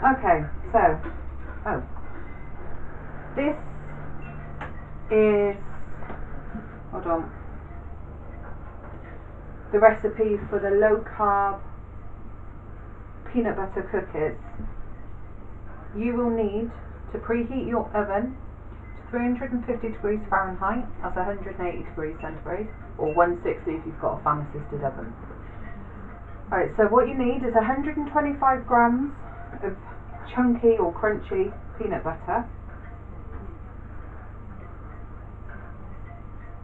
Okay, so, this is, hold on, the recipe for the low carb peanut butter cookies. You will need to preheat your oven to 350 degrees Fahrenheit, that's 180 degrees centigrade, or 160 if you've got a fan assisted oven. Alright, so what you need is 125 grams of chunky or crunchy peanut butter.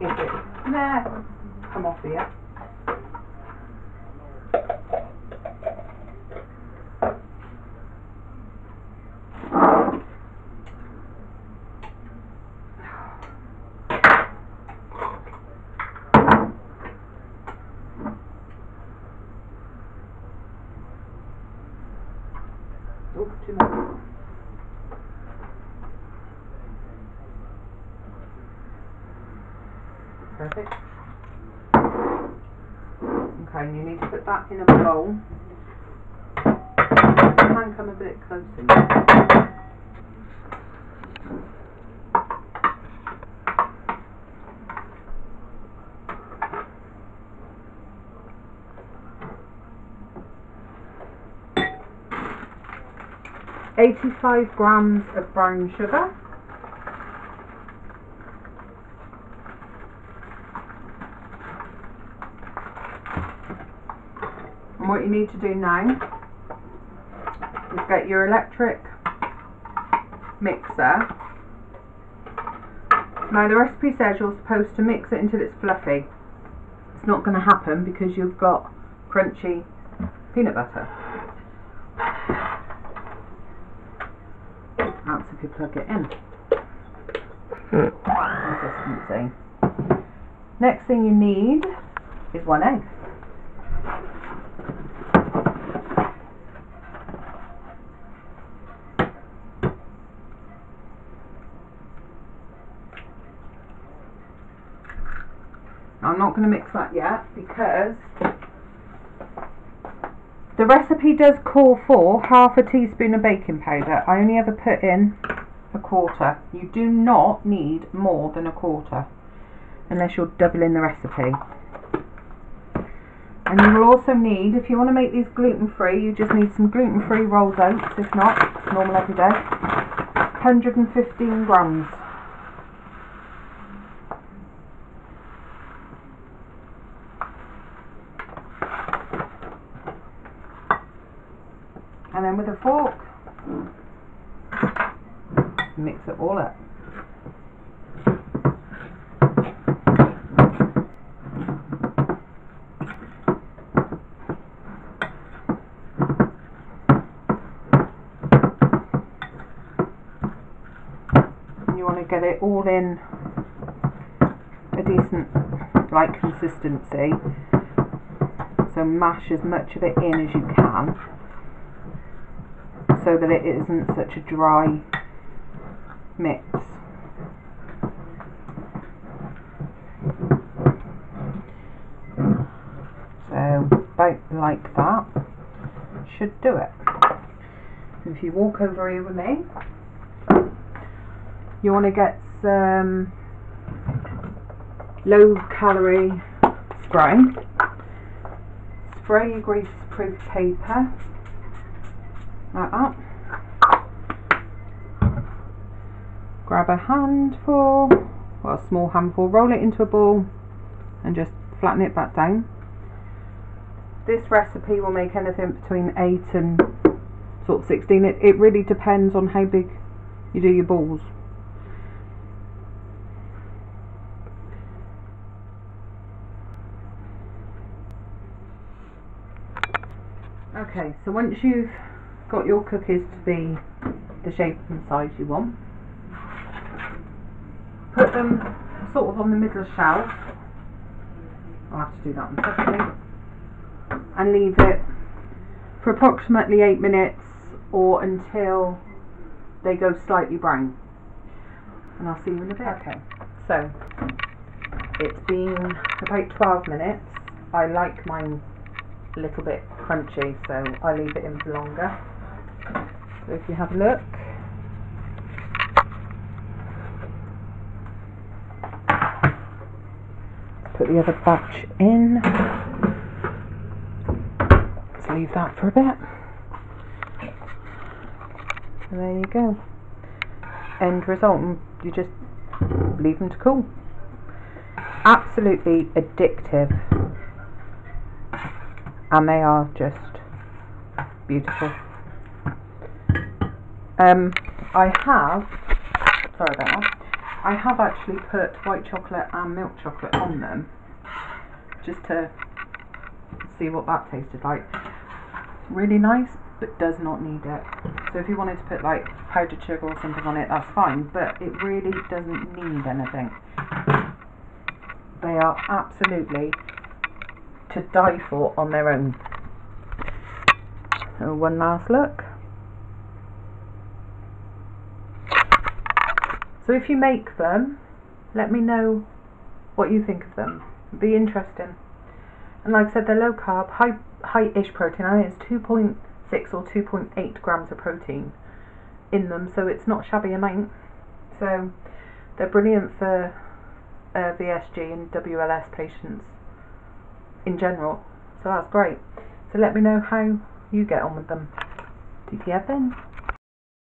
If it come off here. Oh, too much. Perfect. Okay, and you need to put that in a bowl. You can come a bit closer. 85 grams of brown sugar. And what you need to do now is get your electric mixer. Now the recipe says you're supposed to mix it until it's fluffy. It's not going to happen because you've got crunchy peanut butter. That's if you plug it in. Consistency. Next thing you need is 1 egg. Now, I'm not going to mix that yet because the recipe does call for half a teaspoon of baking powder. I only ever put in a quarter. You do not need more than a quarter unless you're doubling the recipe. And you will also need, if you want to make these gluten free, you just need some gluten free rolled oats. If not, it's normal every day. 115 grams. And then with a fork, mix it all up. And you want to get it all in a decent like consistency. So mash as much of it in as you can, so that it isn't such a dry mix. So about like that should do it. If you walk over here with me, you want to get some low calorie spray. Spray your grease proof paper like that. Grab a handful, or a small handful, roll it into a ball and just flatten it back down. This recipe will make anything between 8 and sort of 16. It really depends on how big you do your balls. Okay, so once you've got your cookies to be the shape and size you want, put them sort of on the middle shelf. I'll have to do that one separately. And leave it for approximately 8 minutes or until they go slightly brown. And I'll see you in a bit. Okay, so it's been about 12 minutes. I like mine a little bit crunchy, so I leave it in for longer. So if you have a look, put the other batch in. Let's leave that for a bit. So there you go. End result, and you just leave them to cool. Absolutely addictive, and they are just beautiful. I have actually put white chocolate and milk chocolate on them just to see what that tasted like. Really nice, but does not need it. So if you wanted to put like powdered sugar or something on it, that's fine, but it really doesn't need anything. They are absolutely to die for on their own. So one last look. So if you make them, let me know what you think of them. It'd be interesting. And like I said, they're low carb, high-ish protein. I think it's 2.6 or 2.8 grams of protein in them, so it's not a shabby amount. So they're brilliant for VSG and WLS patients in general. So that's great. So let me know how you get on with them. TTF then.